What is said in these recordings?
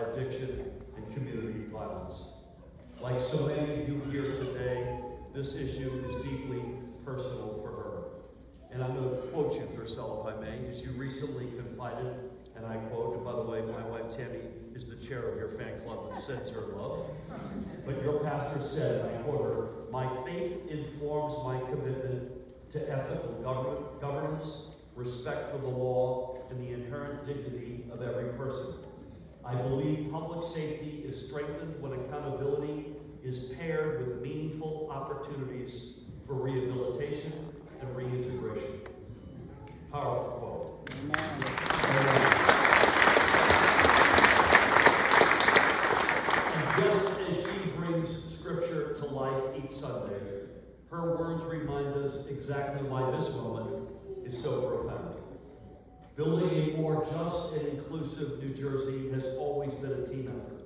addiction and community violence. Like so many of you here today, this issue is deeply personal for her. And I'm going to quote you, Thurcell, if I may, as you recently confided, and I quote, and by the way, my wife Tammy is the chair of your fan club and sends her love. But your pastor said, and I quote her, "My faith informs my commitment to ethical governance, respect for the law, and the inherent dignity of every person. I believe public safety is strengthened when accountability is paired with meaningful opportunities for rehabilitation and reintegration." Powerful quote. And just as she brings Scripture to life each Sunday, her words remind us exactly why this moment is so profound. Building a more just and inclusive New Jersey has always been a team effort.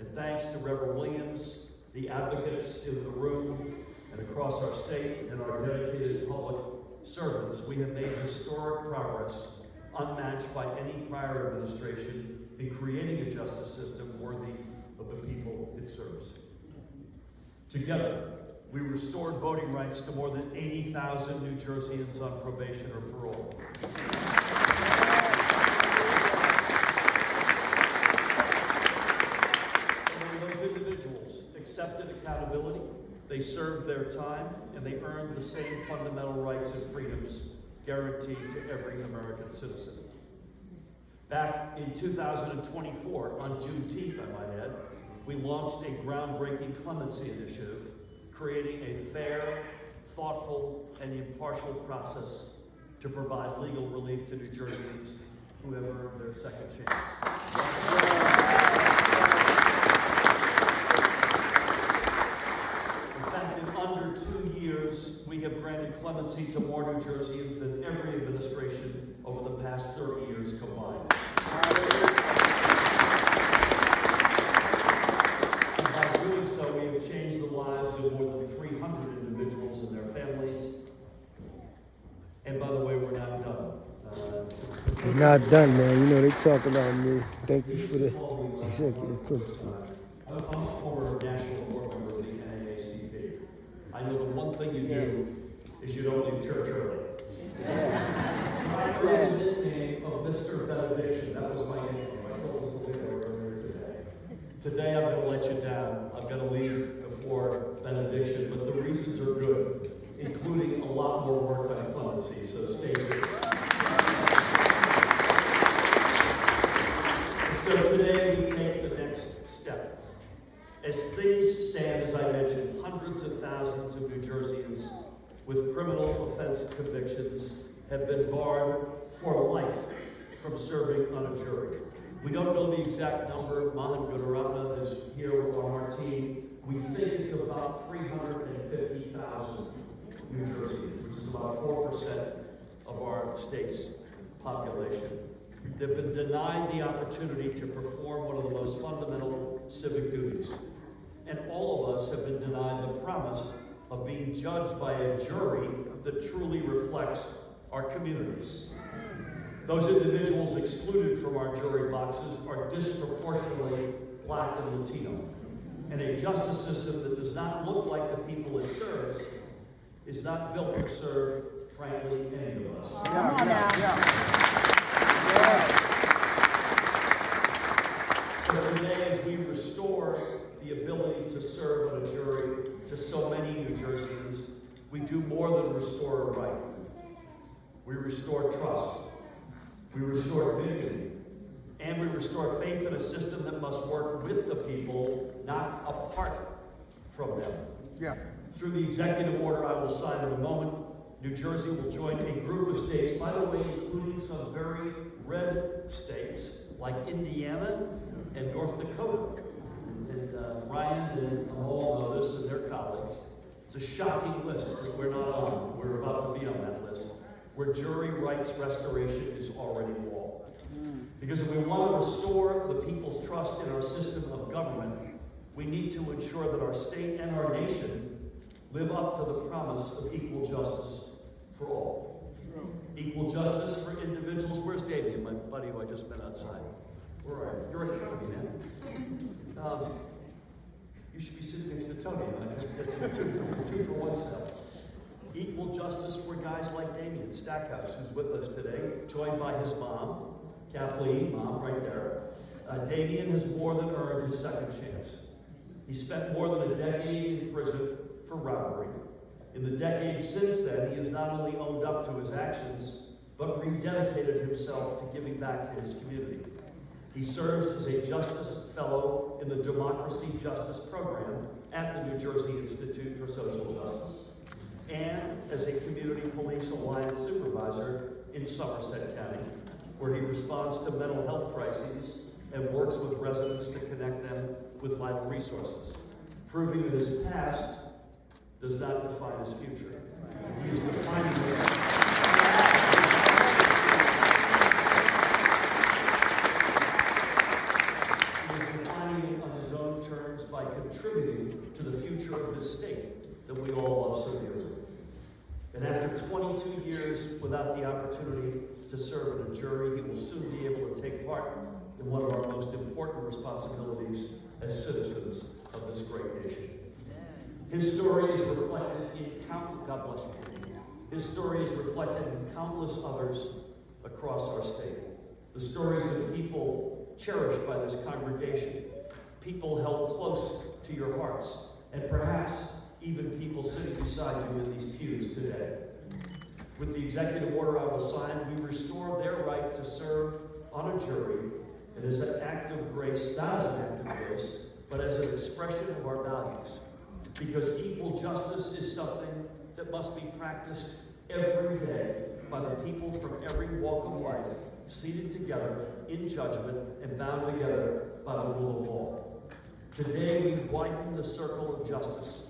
And thanks to Reverend Williams, the advocates in the room and across our state, and our dedicated public servants, we have made historic progress unmatched by any prior administration in creating a justice system worthy of the people it serves. Together, we restored voting rights to more than 80,000 New Jerseyans on probation or parole. And those individuals accepted accountability, they served their time, and they earned the same fundamental rights and freedoms guaranteed to every American citizen. Back in 2024, on Juneteenth, I might add, we launched a groundbreaking clemency initiative, creating a fair, thoughtful, and impartial process to provide legal relief to New Jerseyans who have earned their second chance. In fact, in under 2 years, we have granted clemency to more New Jerseyans than every administration over the past 30 years combined. And by doing so, we have changed the lives of more than 300 individuals and their families. And by the way, we're not done. We're not done, man. You know, they talk about me. Thank you for the executive clemency. I'm a former national board member of the NAACP. I know the one thing you do is you don't leave church early. I earned the nickname of Mr. Benediction. That was my nickname. I told us the window earlier today. Today I'm going to let you down. I'm going to leave before benediction, but the reasons are good, including a lot more work on clemency, so stay tuned. So today we take the next step. As things stand, as I mentioned, hundreds of thousands of New Jerseyans with criminal offense convictions have been barred for life from serving on a jury. We don't know the exact number. Mahan Gunaratna is here on our team. We think it's about 350,000 New Jerseyans, which is about 4% of our state's population. They've been denied the opportunity to perform one of the most fundamental civic duties. And all of us have been denied the promise of being judged by a jury that truly reflects our communities. Those individuals excluded from our jury boxes are disproportionately Black and Latino. And a justice system that does not look like the people it serves is not built to serve, frankly, any of us. So today, as we restore the ability to serve on a jury to so many New Jerseyans, we do more than restore a right. We restore trust. We restore dignity. And we restore faith in a system that must work with the people, not apart from them. Yeah. Through the executive order I will sign in a moment, New Jersey will join a group of states, by the way, including some very red states like Indiana and North Dakota. And Ryan and all know this and their colleagues. It's a shocking list that we're not on. We're about to be on that list, where jury rights restoration is already law. Because if we want to restore the people's trust in our system of government, we need to ensure that our state and our nation live up to the promise of equal justice for all. Equal justice for individuals. Where's Davey, my buddy who I just met outside? Where are you? You're right in front of me, man. You should be sitting next to Tony. That's two for one step. Equal justice for guys like Damien Stackhouse, who's with us today, joined by his mom, Kathleen, mom right there. Damien has more than earned his second chance. He spent more than a decade in prison for robbery. In the decade since then, he has not only owned up to his actions, but rededicated himself to giving back to his community. He serves as a Justice Fellow in the Democracy Justice Program at the New Jersey Institute for Social Justice, and as a Community Police Alliance Supervisor in Somerset County, where he responds to mental health crises and works with residents to connect them with vital resources, proving that his past does not define his future. He is defining it on his own terms by contributing to the future of this state that we all love so dearly. And after 22 years without the opportunity to serve in a jury, he will soon be able to take part in one of our most important responsibilities as citizens of this great nation. His story is reflected in God bless you. His story is reflected in countless others across our state. The stories of people cherished by this congregation, people held close to your hearts, and perhaps even people sitting beside you in these pews today. With the executive order I will sign, we restore their right to serve on a jury, and as an act of grace, not as an act of grace, but as an expression of our values. Because equal justice is something that must be practiced every day by the people from every walk of life, seated together in judgment and bound together by the rule of law. Today we widen the circle of justice